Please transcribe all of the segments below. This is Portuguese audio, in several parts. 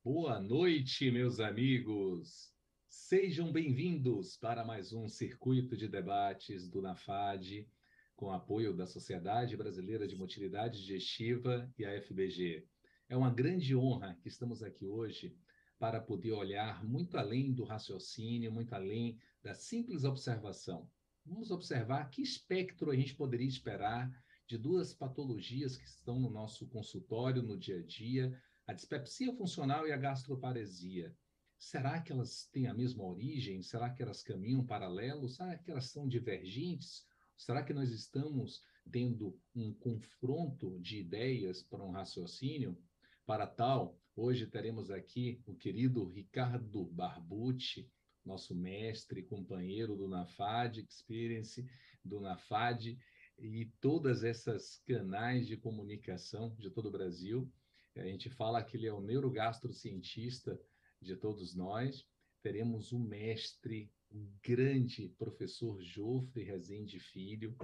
Boa noite, meus amigos. Sejam bem-vindos para mais um circuito de debates do NAFAD, com apoio da Sociedade Brasileira de Motilidade Digestiva e a FBG. É uma grande honra que estamos aqui hoje para poder olhar muito além do raciocínio, muito além da simples observação. Vamos observar que espectro a gente poderia esperar de duas patologias que estão no nosso consultório no dia a dia, a dispepsia funcional e a gastroparesia. Será que elas têm a mesma origem? Será que elas caminham paralelos? Será que elas são divergentes? Será que nós estamos tendo um confronto de ideias para um raciocínio? Para tal, hoje teremos aqui o querido Ricardo Barbucci, nosso mestre, companheiro do NAFAD Experience, do NAFAD e todas essas canais de comunicação de todo o Brasil. A gente fala que ele é o neurogastrocientista de todos nós. Teremos o mestre, o grande professor Jofre Rezende Filho,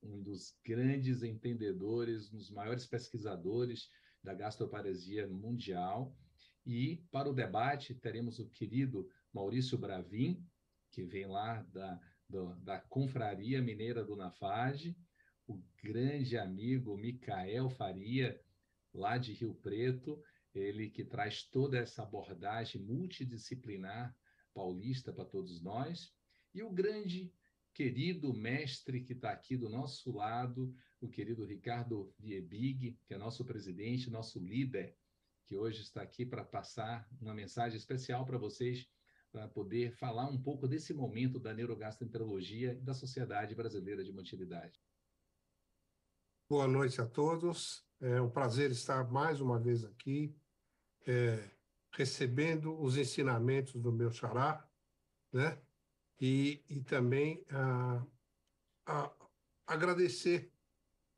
um dos grandes entendedores, um dos maiores pesquisadores da gastroparesia mundial. E para o debate teremos o querido Maurício Bravin, que vem lá da Confraria Mineira do Nafage, o grande amigo Micael Faria, lá de Rio Preto, ele que traz toda essa abordagem multidisciplinar paulista para todos nós, e o grande querido mestre que está aqui do nosso lado, o querido Ricardo Viebig, que é nosso presidente, nosso líder, que hoje está aqui para passar uma mensagem especial para vocês, para poder falar um pouco desse momento da neurogastroenterologia e da Sociedade Brasileira de Motilidade. Boa noite a todos. É um prazer estar mais uma vez aqui, recebendo os ensinamentos do meu xará, né? E também a agradecer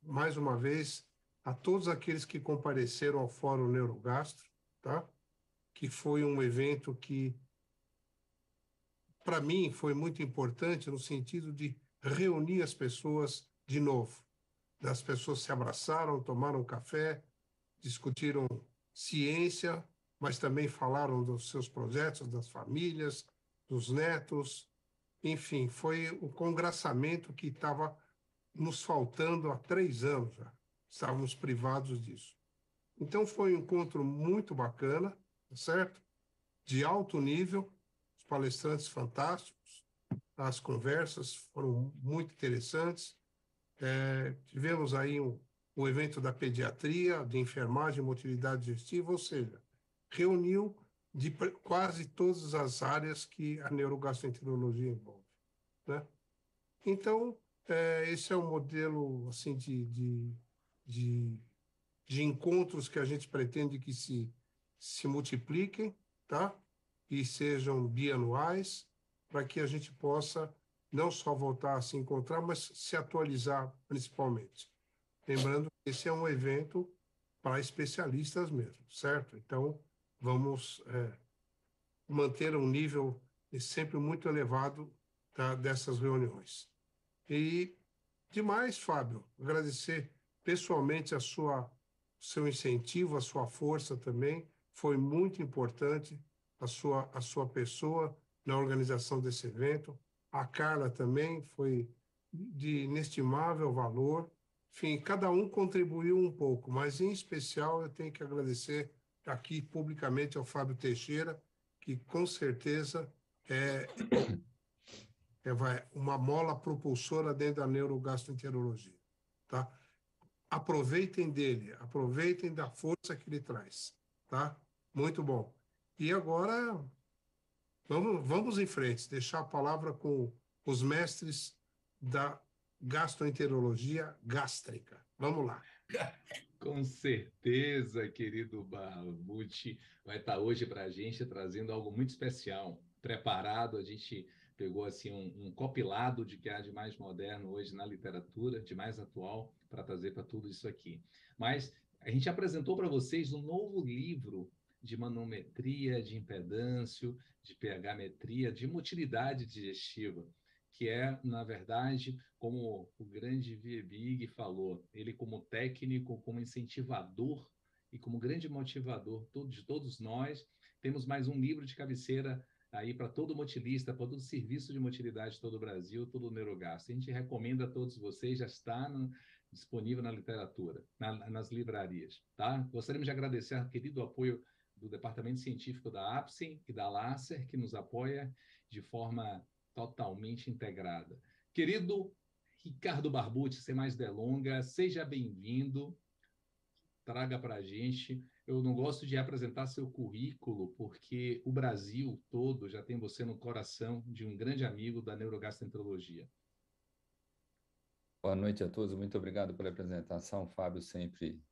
mais uma vez a todos aqueles que compareceram ao Fórum Neurogastro, tá? Que foi um evento que, para mim, foi muito importante no sentido de reunir as pessoas de novo. As pessoas se abraçaram, tomaram café, discutiram ciência, mas também falaram dos seus projetos, das famílias, dos netos. Enfim, foi o congraçamento que estava nos faltando há 3 anos já. Estávamos privados disso. Então, foi um encontro muito bacana, tá certo? De alto nível, os palestrantes fantásticos, as conversas foram muito interessantes. Tivemos aí um evento da pediatria, de enfermagem e motilidade digestiva, ou seja, reuniu quase todas as áreas que a neurogastroenterologia envolve, né? Então, esse é um modelo assim de, de encontros que a gente pretende que se multipliquem, tá? E sejam bianuais, para que a gente possa não só voltar a se encontrar, mas se atualizar principalmente. Lembrando que esse é um evento para especialistas mesmo, certo? Então, vamos manter um nível sempre muito elevado, tá, dessas reuniões. E demais, Fábio, agradecer pessoalmente seu incentivo, a sua força também. Foi muito importante a sua pessoa na organização desse evento. A Carla também foi de inestimável valor. Enfim, cada um contribuiu um pouco, mas em especial eu tenho que agradecer aqui publicamente ao Fábio Teixeira, que com certeza é, uma mola propulsora dentro da neurogastroenterologia, tá? Aproveitem dele, aproveitem da força que ele traz, tá? Muito bom. E agora vamos em frente, deixar a palavra com os mestres da gastroenterologia gástrica. Vamos lá. Com certeza, querido Barbucci vai estar hoje para a gente trazendo algo muito especial. Preparado, a gente pegou assim um compilado de que há de mais moderno hoje na literatura, de mais atual, para trazer para tudo isso aqui. Mas a gente apresentou para vocês um novo livro de manometria, de impedância, de pH-metria, de motilidade digestiva, que é, na verdade, como o grande Viebig falou, ele como técnico, como incentivador e como grande motivador de todos nós, temos mais um livro de cabeceira aí para todo motilista, para todo serviço de motilidade de todo o Brasil, todo o Neurogasto. A gente recomenda a todos vocês, já está disponível na literatura, nas livrarias, tá? Gostaríamos de agradecer o querido apoio do Departamento Científico da APSEM e da LACER, que nos apoia de forma totalmente integrada. Querido Ricardo Barbucci, sem mais delongas, seja bem-vindo, traga para a gente. Eu não gosto de apresentar seu currículo, porque o Brasil todo já tem você no coração de um grande amigo da neurogastroenterologia. Boa noite a todos, muito obrigado pela apresentação, Fábio, sempre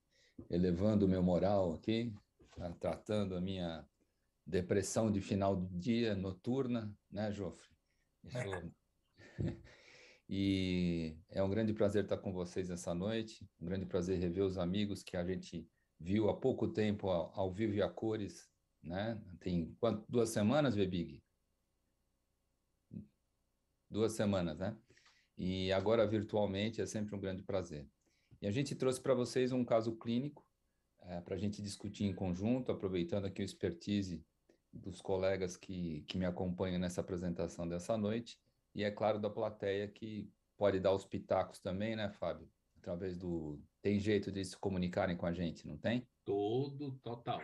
elevando o meu moral aqui, tratando a minha depressão de final do dia, noturna, né, Jofre? Isso... E é um grande prazer estar com vocês essa noite, um grande prazer rever os amigos que a gente viu há pouco tempo ao vivo e a cores, né? Tem quanto? 2 semanas, Vebig? 2 semanas, né? E agora virtualmente é sempre um grande prazer. E a gente trouxe para vocês um caso clínico, para a gente discutir em conjunto, aproveitando aqui o expertise dos colegas que me acompanham nessa apresentação dessa noite, e é claro da plateia que pode dar os pitacos também, né, Fábio? Através do... Tem jeito de se comunicarem com a gente, não tem? Total.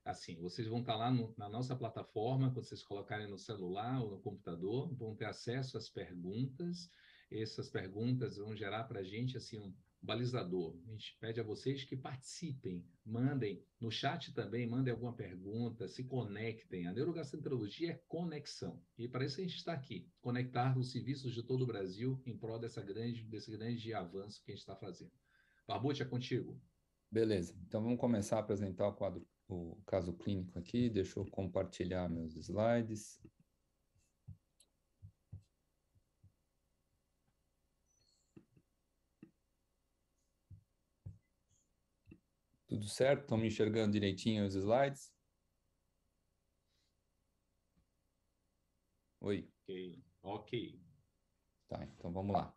Assim, vocês vão estar lá na nossa plataforma, quando vocês colocarem no celular ou no computador, vão ter acesso às perguntas. Essas perguntas vão gerar para a gente assim, um balizador. A gente pede a vocês que participem, mandem no chat também, mandem alguma pergunta, se conectem. A neurogastroenterologia é conexão. E para isso a gente está aqui, conectar os serviços de todo o Brasil em prol desse grande avanço que a gente está fazendo. Barbucci, é contigo. Beleza, então vamos começar a apresentar o caso clínico aqui. Deixa eu compartilhar meus slides. Tudo certo? Estão me enxergando direitinho os slides? Oi. Ok. Tá, então vamos lá.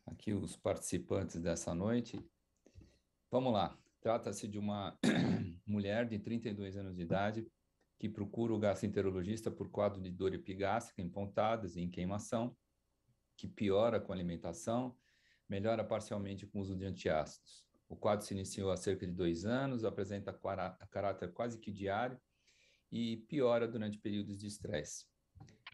Aqui os participantes dessa noite. Vamos lá. Trata-se de uma mulher de 32 anos de idade que procura o gastroenterologista por quadro de dor epigástrica em pontadas e em queimação, que piora com a alimentação, melhora parcialmente com o uso de antiácidos. O quadro se iniciou há cerca de 2 anos, apresenta caráter quase que diário e piora durante períodos de estresse.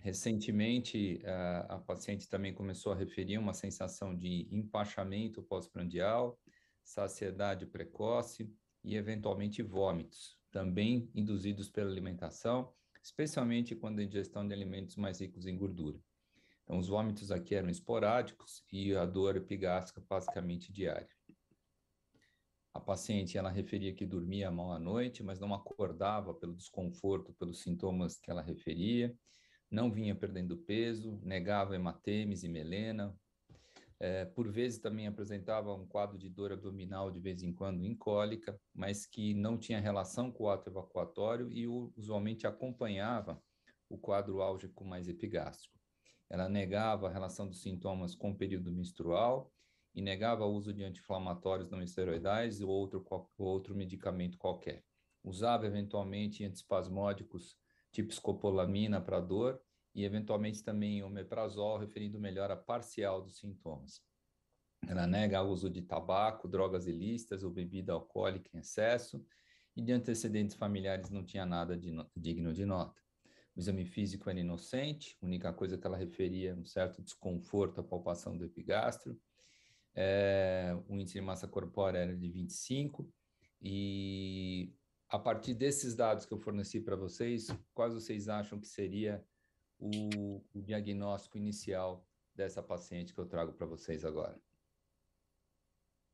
Recentemente, a paciente também começou a referir uma sensação de empachamento pós-prandial, saciedade precoce e, eventualmente, vômitos, também induzidos pela alimentação, especialmente quando a ingestão de alimentos mais ricos em gordura. Então, os vômitos aqui eram esporádicos e a dor epigástrica basicamente diária. A paciente, ela referia que dormia mal à noite, mas não acordava pelo desconforto, pelos sintomas que ela referia, não vinha perdendo peso, negava hematemes e melena, por vezes também apresentava um quadro de dor abdominal de vez em quando em cólica, mas que não tinha relação com o ato evacuatório e usualmente acompanhava o quadro álgico mais epigástrico. Ela negava a relação dos sintomas com o período menstrual e negava o uso de anti-inflamatórios não esteroidais ou outro medicamento qualquer. Usava eventualmente antiespasmódicos tipo escopolamina para dor e eventualmente também omeprazol, referindo melhora parcial dos sintomas. Ela nega o uso de tabaco, drogas ilícitas ou bebida alcoólica em excesso e de antecedentes familiares não tinha nada digno de nota. O exame físico era inocente, a única coisa que ela referia é um certo desconforto à palpação do epigastro. O índice de massa corpórea era de 25 e a partir desses dados que eu forneci para vocês, quais vocês acham que seria o diagnóstico inicial dessa paciente que eu trago para vocês agora?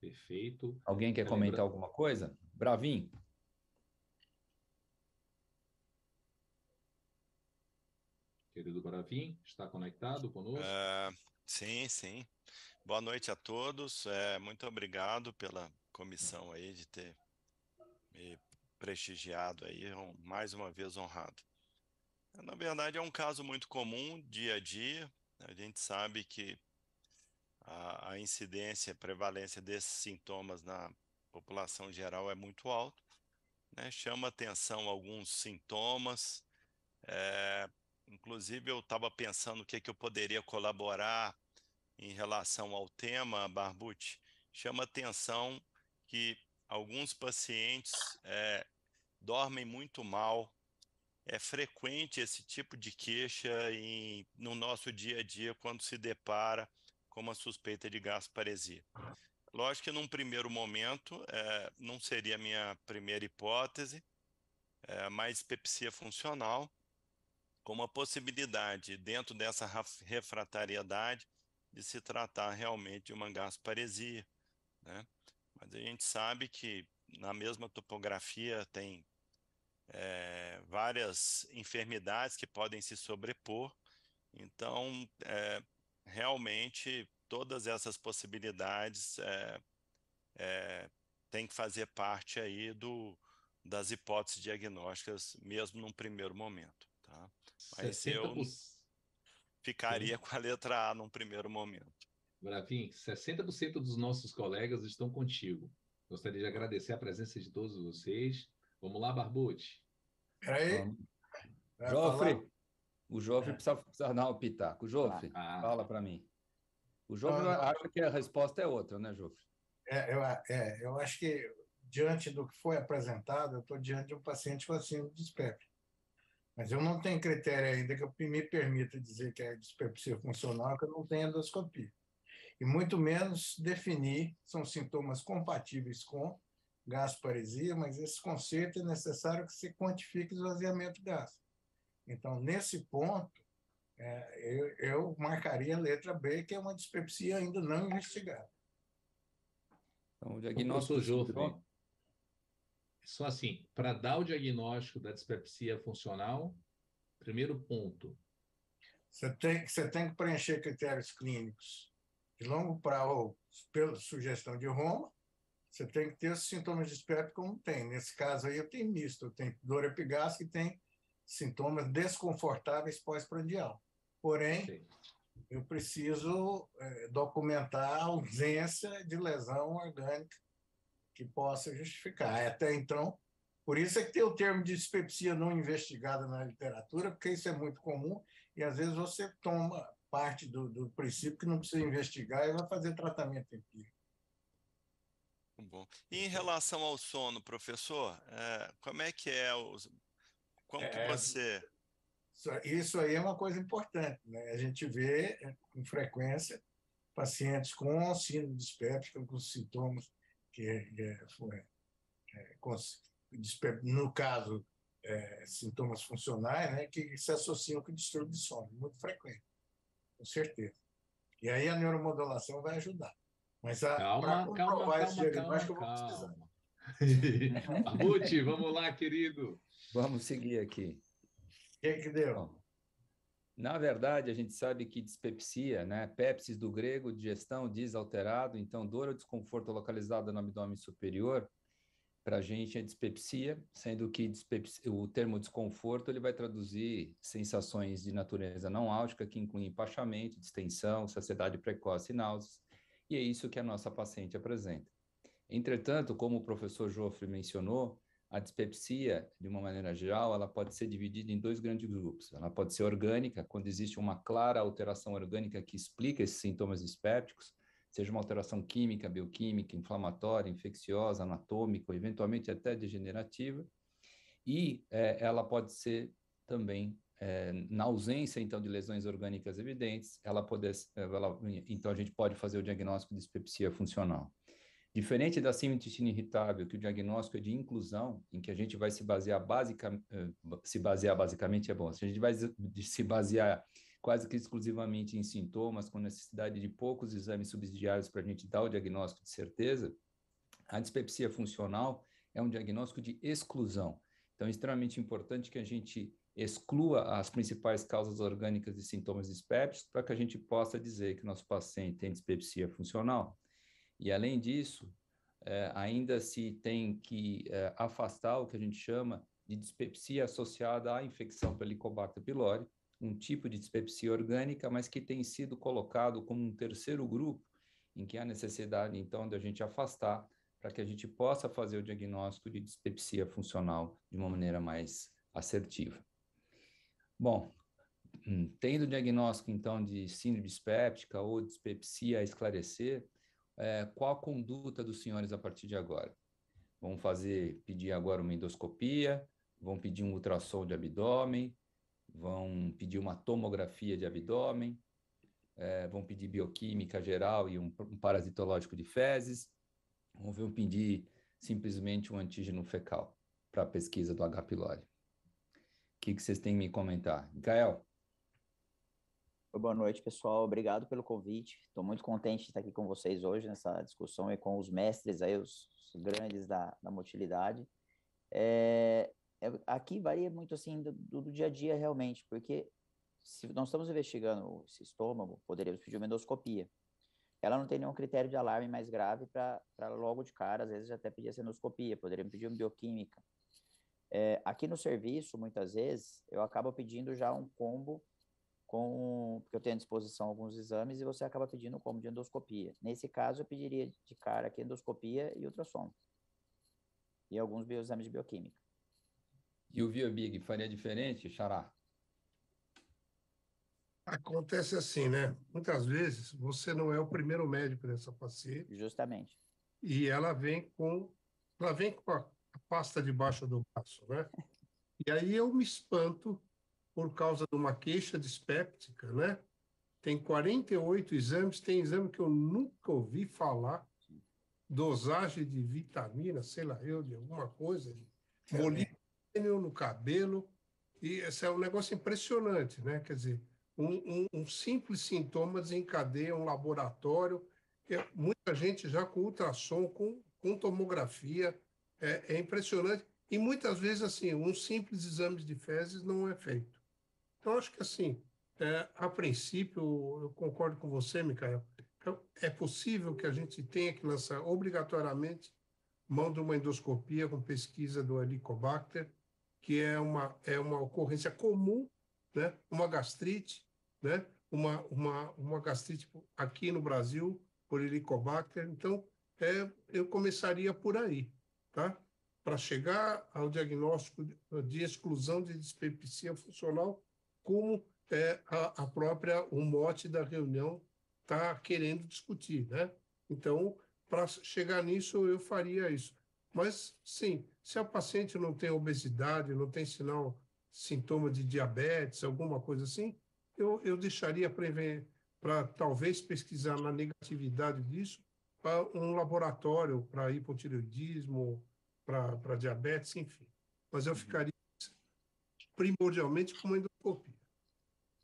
Perfeito. Alguém quer comentar alguma coisa? Bravin? Querido Bravin, está conectado conosco? Sim, sim. Boa noite a todos. Muito obrigado pela comissão aí de ter me prestigiado aí, mais uma vez honrado. Na verdade, é um caso muito comum, dia a dia. A gente sabe que a incidência, a prevalência desses sintomas na população geral é muito alta. né? Chama atenção alguns sintomas. Inclusive, eu estava pensando o que eu poderia colaborar em relação ao tema, Barbucci. Chama atenção que alguns pacientes dormem muito mal. É frequente esse tipo de queixa no nosso dia a dia quando se depara com uma suspeita de gasparesia. Lógico que num primeiro momento não seria a minha primeira hipótese, mas dispepsia funcional, com uma possibilidade dentro dessa refratariedade de se tratar realmente de uma gasparesia, né? Mas a gente sabe que na mesma topografia tem várias enfermidades que podem se sobrepor, então realmente todas essas possibilidades têm que fazer parte aí das hipóteses diagnósticas, mesmo num primeiro momento, tá? Mas eu 60%. ficaria Sim. com a letra A num primeiro momento. Grafim, 60% dos nossos colegas estão contigo. Gostaria de agradecer a presença de todos vocês. Vamos lá, Barbucci. Peraí, vai Jofre, falar? o Jofre precisa dar um pitaco. Jofre, fala para mim. O Jofre Não, acha que a resposta é outra, né, Jofre? eu acho que, diante do que foi apresentado, eu estou diante de um paciente com síndrome de dispepsia. Mas eu não tenho critério ainda que me permita dizer que é dispepsia funcional, que eu não tenho endoscopia. E muito menos definir, são sintomas compatíveis com gasparesia, mas esse conceito é necessário que se quantifique o esvaziamento gástrico. Então, nesse ponto, eu marcaria a letra B, que é uma dispepsia ainda não investigada. Então, o Então, diagnóstico professor de Jofre, sindrome... só assim, para dar o diagnóstico da dispepsia funcional, primeiro ponto. Você tem que preencher critérios clínicos de longo prazo, pela sugestão de Roma. Você tem que ter os sintomas de dispepsia como tem. Nesse caso aí, eu tenho misto. Eu tenho dor epigástrica e tem sintomas desconfortáveis pós-prandial. Porém, Perfeito. eu preciso documentar a ausência de lesão orgânica que possa justificar. Até então, por isso é que tem o termo de dispepsia não investigada na literatura, porque isso é muito comum e às vezes você toma parte do princípio que não precisa investigar e vai fazer tratamento empírico. Bom. E em relação ao sono, professor, como é que é? Como que você... Isso aí é uma coisa importante, né? A gente vê com frequência pacientes com síndrome dispéptica, com sintomas no caso, sintomas funcionais, né, que se associam com distúrbio de sono, muito frequente, com certeza. E aí a neuromodulação vai ajudar. Mas para comprovar esse diagnóstico, eu vou precisar. Barbucci, vamos lá, querido. Vamos seguir aqui. O que deu? Bom, na verdade, a gente sabe que dispepsia, né? Pepsis do grego, digestão, dis alterado, então dor ou desconforto localizado no abdômen superior, para a gente é dispepsia, sendo que o termo desconforto ele vai traduzir sensações de natureza não álgica, que incluem empachamento, distensão, saciedade precoce e náuseas, e é isso que a nossa paciente apresenta. Entretanto, como o professor Jofre mencionou, a dispepsia, de uma maneira geral, ela pode ser dividida em dois grandes grupos. Ela pode ser orgânica, quando existe uma clara alteração orgânica que explica esses sintomas dispépticos, seja uma alteração química, bioquímica, inflamatória, infecciosa, anatômica, ou eventualmente até degenerativa. E ela pode ser também, na ausência, então, de lesões orgânicas evidentes, então a gente pode fazer o diagnóstico de dispepsia funcional. Diferente da síndrome irritável, que o diagnóstico é de inclusão, em que a gente vai se basear basicamente é bom. Se a gente vai se basear quase que exclusivamente em sintomas, com necessidade de poucos exames subsidiários para a gente dar o diagnóstico de certeza, a dispepsia funcional é um diagnóstico de exclusão. Então, é extremamente importante que a gente exclua as principais causas orgânicas de sintomas dispépticos para que a gente possa dizer que nosso paciente tem dispepsia funcional. E, além disso, ainda se tem que afastar o que a gente chama de dispepsia associada à infecção pelo Helicobacter pylori, um tipo de dispepsia orgânica, mas que tem sido colocado como um terceiro grupo, em que há necessidade, então, de a gente afastar para que a gente possa fazer o diagnóstico de dispepsia funcional de uma maneira mais assertiva. Bom, tendo o diagnóstico, então, de síndrome dispéptica ou dispepsia a esclarecer, qual a conduta dos senhores a partir de agora? Vão pedir agora uma endoscopia, vão pedir um ultrassom de abdômen, vão pedir uma tomografia de abdômen, vão pedir bioquímica geral e um parasitológico de fezes, ou vão pedir simplesmente um antígeno fecal para a pesquisa do H. pylori. O que vocês têm a me comentar? Gael? Boa noite, pessoal. Obrigado pelo convite. Estou muito contente de estar aqui com vocês hoje nessa discussão e com os mestres aí, os grandes da motilidade. Aqui varia muito assim do dia a dia realmente, porque se nós estamos investigando esse estômago, poderíamos pedir uma endoscopia. Ela não tem nenhum critério de alarme mais grave para logo de cara, às vezes até pedir essa endoscopia, poderíamos pedir uma bioquímica. Aqui no serviço, muitas vezes, eu acabo pedindo já um combo porque eu tenho à disposição alguns exames e você acaba pedindo um combo de endoscopia. Nesse caso, eu pediria de cara aqui endoscopia e ultrassom. E alguns exames de bioquímica. E o Viobig faria diferente, Xará? Acontece assim, né? Muitas vezes você não é o primeiro médico dessa paciente. Justamente. E ela vem com a pasta debaixo do braço, né? E aí eu me espanto por causa de uma queixa dispéptica, né? Tem 48 exames, tem exame que eu nunca ouvi falar, dosagem de vitamina, sei lá eu, de alguma coisa, de molibdênio no cabelo, e esse é um negócio impressionante, né? Quer dizer, um simples sintoma desencadeia um laboratório, muita gente já com ultrassom, com tomografia, é impressionante, e muitas vezes, assim, um simples exame de fezes não é feito. Então, acho que, assim, a princípio, eu concordo com você, Micael, é possível que a gente tenha que lançar obrigatoriamente mão de uma endoscopia com pesquisa do Helicobacter, que é uma ocorrência comum, né? Uma gastrite, né? Uma gastrite aqui no Brasil por Helicobacter. Então, eu começaria por aí, tá? Para chegar ao diagnóstico de exclusão de dispepsia funcional, como o mote da reunião está querendo discutir, né? Então, para chegar nisso, eu faria isso. Mas, sim, se a paciente não tem obesidade, não tem sintoma de diabetes, alguma coisa assim, eu deixaria para talvez pesquisar na negatividade disso, para um laboratório para hipotireoidismo, para diabetes, enfim. Mas eu ficaria primordialmente com uma endoscopia.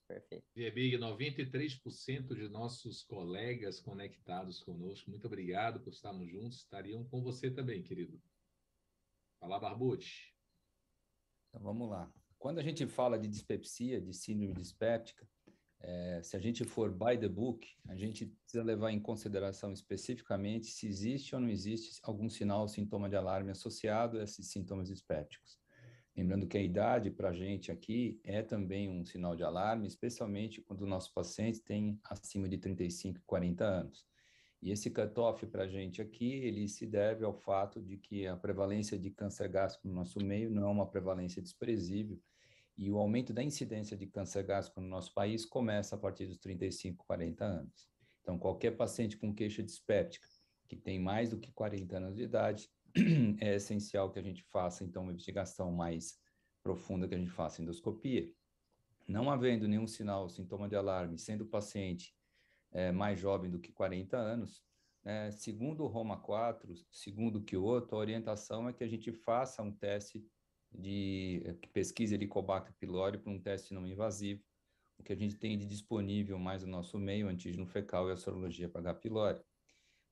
Perfeito. Viebig, 93% de nossos colegas conectados conosco, muito obrigado por estarmos juntos, estariam com você também, querido. Fala, Barbucci. Então, vamos lá. Quando a gente fala de dispepsia, de síndrome dispéptica, se a gente for by the book, a gente precisa levar em consideração especificamente se existe ou não existe algum sinal ou sintoma de alarme associado a esses sintomas dispépticos. Lembrando que a idade para a gente aqui é também um sinal de alarme, especialmente quando o nosso paciente tem acima de 35, 40 anos. E esse cutoff para a gente aqui, ele se deve ao fato de que a prevalência de câncer gástrico no nosso meio não é uma prevalência desprezível, e o aumento da incidência de câncer gástrico no nosso país começa a partir dos 35, 40 anos. Então, qualquer paciente com queixa dispéptica que tem mais do que 40 anos de idade, é essencial que a gente faça, então, uma investigação mais profunda, que a gente faça endoscopia. Não havendo nenhum sinal, sintoma de alarme, sendo o paciente mais jovem do que 40 anos, segundo o Roma 4, segundo o Kyoto, a orientação é que a gente faça um teste que pesquise Helicobacter pylori para um teste não invasivo, o que a gente tem de disponível mais no nosso meio, o antígeno fecal e a sorologia para H. pylori.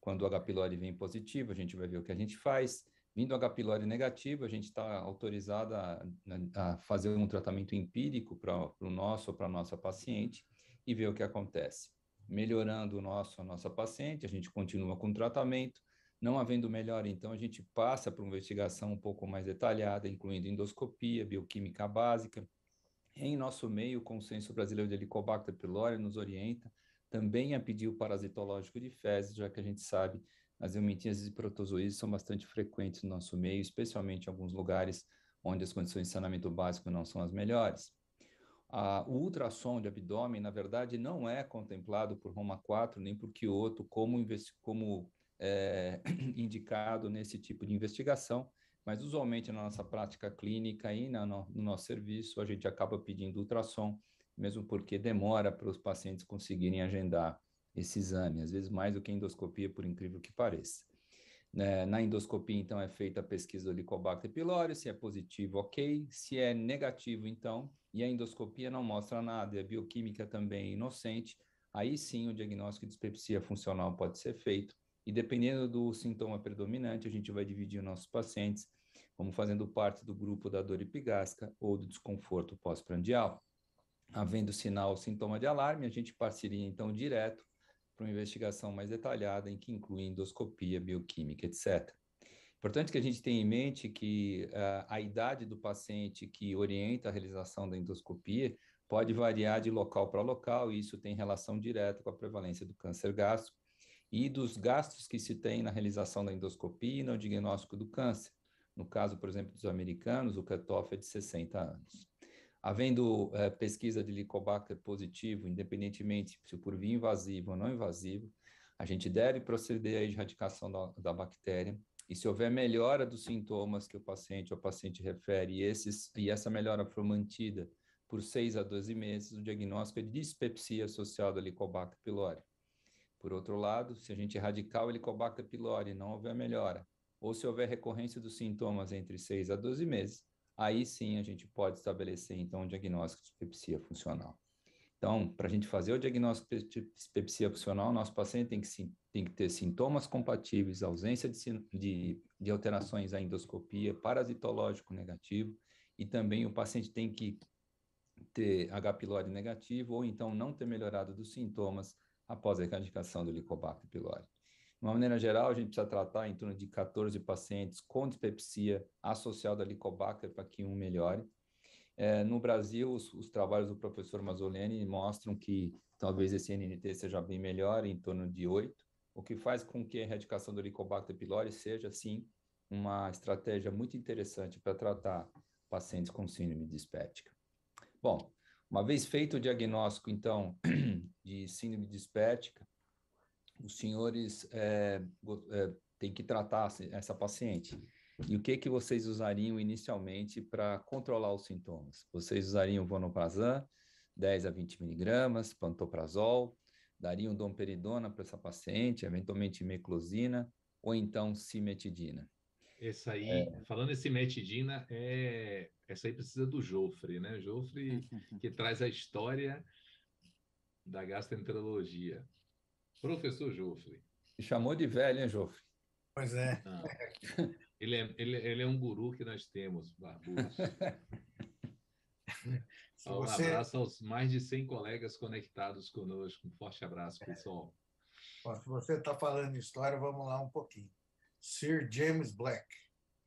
Quando o H. pylori vem positivo, a gente vai ver o que a gente faz. Vindo o H. pylori negativo, a gente está autorizado a fazer um tratamento empírico para o nosso ou para a nossa paciente e ver o que acontece. Melhorando a nossa paciente, a gente continua com o tratamento. Não havendo melhora, então, a gente passa para uma investigação um pouco mais detalhada, incluindo endoscopia, bioquímica básica. Em nosso meio, o Consenso Brasileiro de Helicobacter pylori nos orienta também a pedir o parasitológico de fezes, já que a gente sabe as eumintíases e protozoídes são bastante frequentes no nosso meio, especialmente em alguns lugares onde as condições de saneamento básico não são as melhores. O ultrassom de abdômen, na verdade, não é contemplado por Roma 4 nem por Kyoto como indicado nesse tipo de investigação, mas usualmente na nossa prática clínica e no nosso serviço a gente acaba pedindo ultrassom, mesmo porque demora para os pacientes conseguirem agendar esse exame, às vezes mais do que endoscopia, por incrível que pareça. Na endoscopia, então, é feita a pesquisa do Helicobacter pylori, se é positivo, ok, se é negativo, então, e a endoscopia não mostra nada, e a bioquímica também é inocente, aí sim o diagnóstico de dispepsia funcional pode ser feito, e dependendo do sintoma predominante, a gente vai dividir os nossos pacientes como fazendo parte do grupo da dor epigástrica ou do desconforto pós-prandial. Havendo sinal ou sintoma de alarme, a gente partiria, então, direto para uma investigação mais detalhada, em que inclui endoscopia, bioquímica, etc. Importante que a gente tenha em mente que a idade do paciente que orienta a realização da endoscopia pode variar de local para local, e isso tem relação direta com a prevalência do câncer gástrico e dos gastos que se tem na realização da endoscopia e no diagnóstico do câncer. No caso, por exemplo, dos americanos, o cutoff é de 60 anos. Havendo pesquisa de Helicobacter positivo, independentemente se por via invasiva ou não invasiva, a gente deve proceder à erradicação da bactéria, e se houver melhora dos sintomas que o paciente refere, e essa melhora for mantida por 6 a 12 meses, o diagnóstico é de dispepsia associada ao Helicobacter pylori. Por outro lado, se a gente erradicar o Helicobacter pylori e não houver melhora, ou se houver recorrência dos sintomas entre 6 a 12 meses, aí sim a gente pode estabelecer, então, um diagnóstico de dispepsia funcional. Então, para a gente fazer o diagnóstico de dispepsia funcional, nosso paciente tem que ter sintomas compatíveis, ausência de alterações à endoscopia, parasitológico negativo, e também o paciente tem que ter H. pylori negativo, ou então não ter melhorado dos sintomas após a erradicação do Helicobacter pylori. De uma maneira geral, a gente precisa tratar em torno de 14 pacientes com dispepsia associada a Helicobacter para que um melhore. No Brasil, os trabalhos do professor Mazzoleni mostram que talvez esse NNT seja bem melhor, em torno de 8, o que faz com que a erradicação do Helicobacter pylori seja, sim, uma estratégia muito interessante para tratar pacientes com síndrome dispéptica. Bom, uma vez feito o diagnóstico, então, de síndrome dispéptica, os senhores têm que tratar essa paciente. E o que vocês usariam inicialmente para controlar os sintomas? Vocês usariam vonoprazan, 10 a 20 miligramas, pantoprazol, dariam domperidona para essa paciente, eventualmente meclozina, ou então cimetidina. Essa aí, falando em cimetidina, essa aí precisa do Jofre, né? Jofre que traz a história da gastroenterologia. Professor Jofre. Me chamou de velho, hein, Jofre? Pois é. Não. Ele é um guru que nós temos, Barbudos. Um abraço aos mais de 100 colegas conectados conosco. Um forte abraço, pessoal. Bom, se você está falando história, vamos lá um pouquinho. Sir James Black,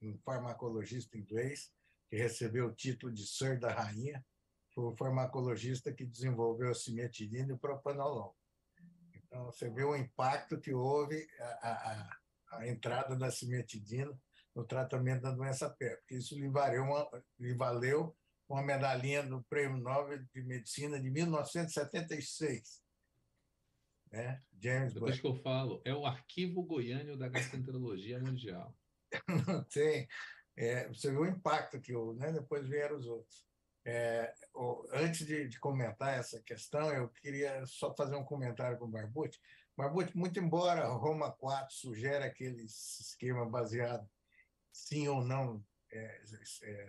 um farmacologista inglês, que recebeu o título de Sir da Rainha, foi o farmacologista que desenvolveu a cimetidina e o propanolol. Então, você vê o impacto que houve a entrada da cimetidina no tratamento da doença PEP, porque isso lhe valeu uma medalhinha do Prêmio Nobel de Medicina de 1976. Né? James Depois Black. que eu falo, é o arquivo goiano da gastroenterologia mundial. Não tem. Você viu o impacto que houve, né? Depois vieram os outros. Antes de comentar essa questão, eu queria só fazer um comentário com o Barbucci. Barbucci, muito embora Roma 4 sugere aquele esquema baseado sim ou não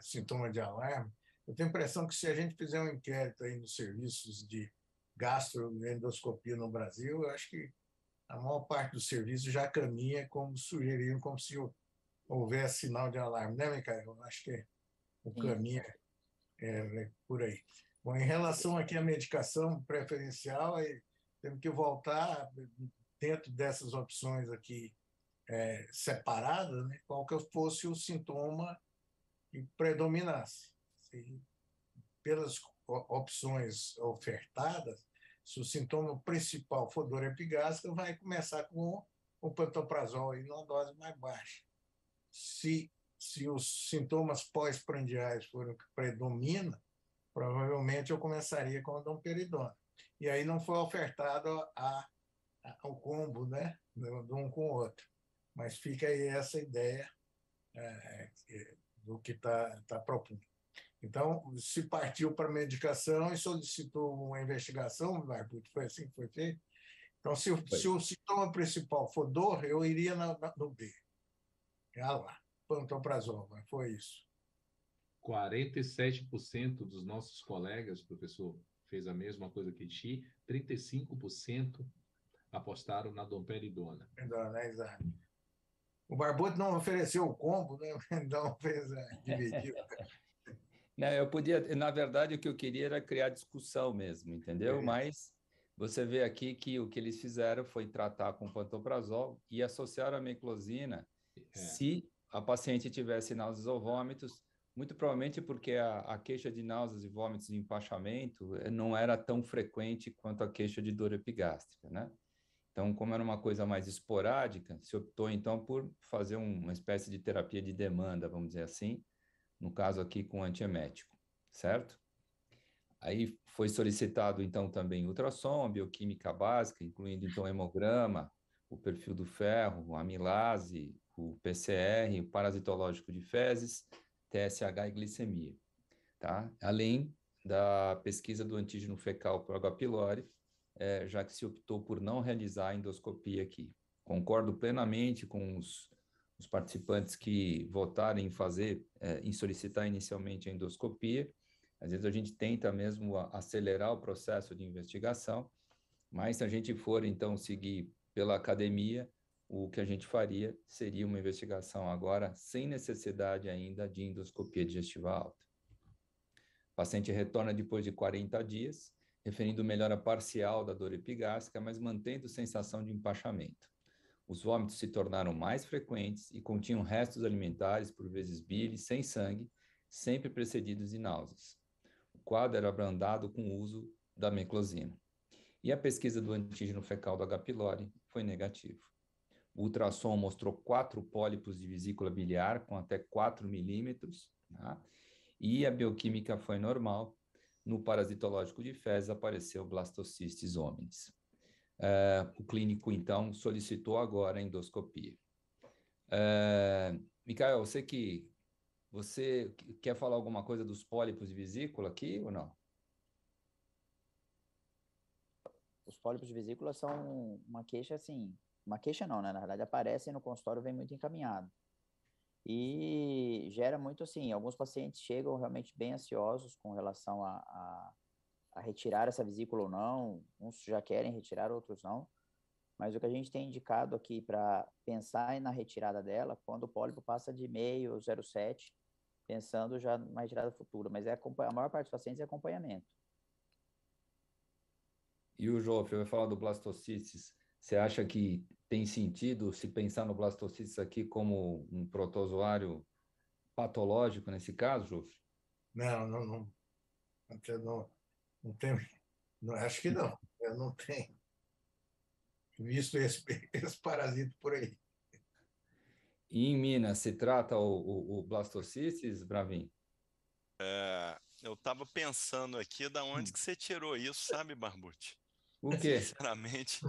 sintoma de alarme, eu tenho a impressão que se a gente fizer um inquérito aí nos serviços de gastroendoscopia no Brasil, eu acho que a maior parte dos serviços já caminha como sugeriram, como se houvesse sinal de alarme, né, Micael? Eu acho que o caminho é por aí. Bom, em relação aqui à medicação preferencial, temos que voltar dentro dessas opções aqui separadas, né, qual que fosse o sintoma que predominasse. Pelas opções ofertadas, se o sintoma principal for dor epigástrica, vai começar com o pantoprazol aí numa dose mais baixa. Se os sintomas pós-prandiais forem o que predomina, provavelmente eu começaria com a domperidona. E aí não foi ofertado o combo, né, de um com o outro. Mas fica aí essa ideia do que está propondo. Então, se partiu para medicação e solicitou uma investigação, Barbuto, foi assim que foi feito? Então, se o sintoma principal for dor, eu iria no B. Lá, pantoprazol, mas foi isso. 47% dos nossos colegas, professor, fez a mesma coisa que ti, 35% apostaram na domperidona. Exato. O Barbuto não ofereceu o combo, né? Então fez dividiu. Não, eu podia, na verdade, o que eu queria era criar discussão mesmo, entendeu? Mas você vê aqui que o que eles fizeram foi tratar com pantoprazol e associar a meclozina se a paciente tivesse náuseas ou vômitos, muito provavelmente porque a queixa de náuseas e vômitos e empachamento não era tão frequente quanto a queixa de dor epigástrica, né? Então, como era uma coisa mais esporádica, se optou, então, por fazer uma espécie de terapia de demanda, vamos dizer assim, no caso aqui com antiemético, certo? Aí foi solicitado, então, também ultrassom, bioquímica básica, incluindo, então, hemograma, o perfil do ferro, a amilase, o PCR, o parasitológico de fezes, TSH e glicemia, tá? Além da pesquisa do antígeno fecal por H. pylori, já que se optou por não realizar a endoscopia aqui. Concordo plenamente com os participantes que votaram em em solicitar inicialmente a endoscopia. Às vezes a gente tenta mesmo acelerar o processo de investigação, mas se a gente for, então, seguir pela academia, o que a gente faria seria uma investigação agora sem necessidade ainda de endoscopia digestiva alta. O paciente retorna depois de 40 dias, referindo melhora parcial da dor epigástrica, mas mantendo sensação de empachamento. Os vômitos se tornaram mais frequentes e continham restos alimentares, por vezes bile, sem sangue, sempre precedidos de náuseas. O quadro era abrandado com o uso da meclozina. E a pesquisa do antígeno fecal do H. pylori foi negativo. O ultrassom mostrou 4 pólipos de vesícula biliar com até 4 milímetros, tá? E a bioquímica foi normal. No parasitológico de fezes apareceu blastocistes hominis. O clínico, então, solicitou agora a endoscopia. Micael, você quer falar alguma coisa dos pólipos de vesícula aqui ou não? Os pólipos de vesícula são uma queixa, assim, uma queixa não, né? Na verdade, aparecem no consultório, vem muito encaminhado. E gera muito, assim, alguns pacientes chegam realmente bem ansiosos com relação a retirar essa vesícula ou não, uns já querem retirar, outros não, mas o que a gente tem indicado aqui para pensar na retirada dela, quando o pólipo passa de 0,5 ou 0,7, pensando já numa retirada futura, mas a maior parte dos pacientes é acompanhamento. E o Jofre vai falar do blastocistes. Você acha que tem sentido se pensar no blastocistes aqui como um protozoário patológico nesse caso, Jofre? Não tenho, acho que não. Eu não tenho visto esse parasita por aí. E em Minas, se trata o blastocistes, Bravin? Eu estava pensando aqui da onde que você tirou isso, sabe, Barbucci? O quê? Sinceramente,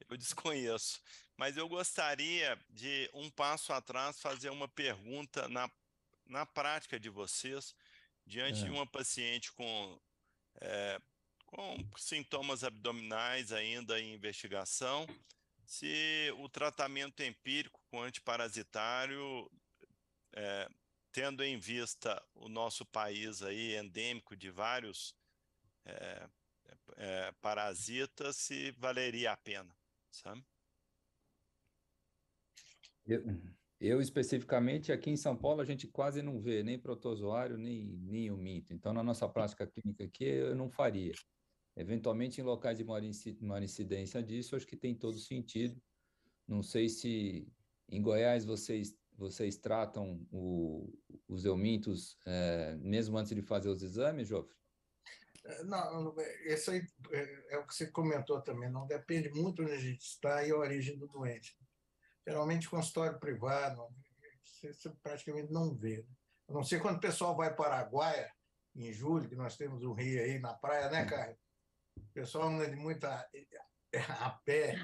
eu desconheço. Mas eu gostaria de, um passo atrás, fazer uma pergunta na prática de vocês, diante de uma paciente com sintomas abdominais ainda em investigação, se o tratamento empírico com antiparasitário, tendo em vista o nosso país aí endêmico de vários parasitas, se valeria a pena, sabe? Eu especificamente, aqui em São Paulo, a gente quase não vê nem protozoário, nem o minto. Então, na nossa prática clínica aqui, eu não faria. Eventualmente, em locais de maior incidência disso, acho que tem todo sentido. Não sei se em Goiás vocês tratam os eumintos mesmo antes de fazer os exames, Jofre? Não, isso aí é o que você comentou também, não depende muito onde a gente está e a origem do doente. Geralmente, consultório privado, você praticamente não vê. Né? A não ser quando o pessoal vai para Araguaia, em julho, que nós temos o rio aí na praia, né, Caio? O pessoal anda de muita a pé,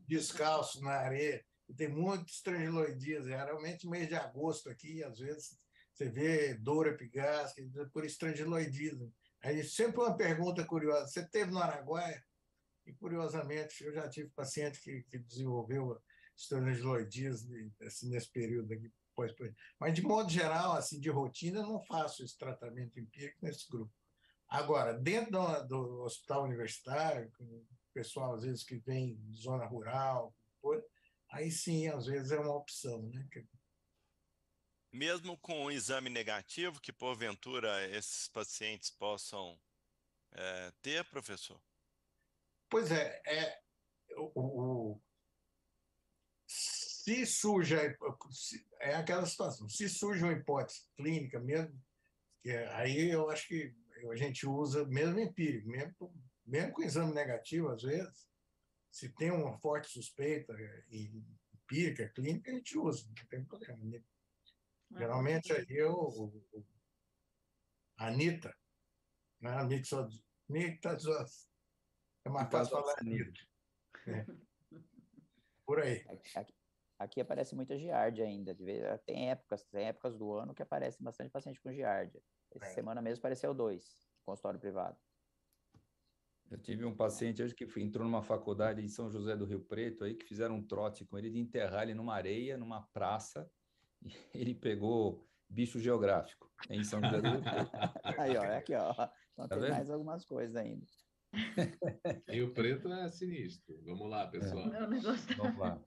descalço na areia, e tem muitos estrangeloidias. Geralmente, mês de agosto aqui, às vezes, você vê dor epigástica por estrangeloidismo. Aí sempre uma pergunta curiosa: você esteve no Araguaia? E, curiosamente, eu já tive paciente que desenvolveu estrangeloidismo assim, nesse período aqui. Mas, de modo geral, assim, de rotina, eu não faço esse tratamento empírico nesse grupo. Agora, dentro do hospital universitário, com o pessoal, às vezes, que vem de zona rural, aí sim, às vezes, é uma opção, né? Mesmo com um exame negativo, que porventura esses pacientes possam ter, professor? Pois se surge, é aquela situação, se surge uma hipótese clínica mesmo, aí eu acho que a gente usa mesmo empírico, mesmo com exame negativo, às vezes, se tem uma forte suspeita empírica, clínica, a gente usa, não tem problema. Geralmente aí a Anitta, né? A Anitta, é mais fácil falar Anitta. Por aí. Aqui aparece muita giardia ainda. Tem épocas do ano que aparece bastante paciente com giardia. Essa semana mesmo apareceu 2, consultório privado. Eu tive um paciente hoje que entrou numa faculdade em São José do Rio Preto, aí que fizeram um trote com ele de enterrar ele numa areia, numa praça, e ele pegou bicho geográfico em São José do Rio Preto. Aí, ó, aqui, ó. Então Tá tem vendo? mais algumas coisas ainda. Rio Preto é sinistro. Vamos lá, pessoal. Meu negócio Vamos lá.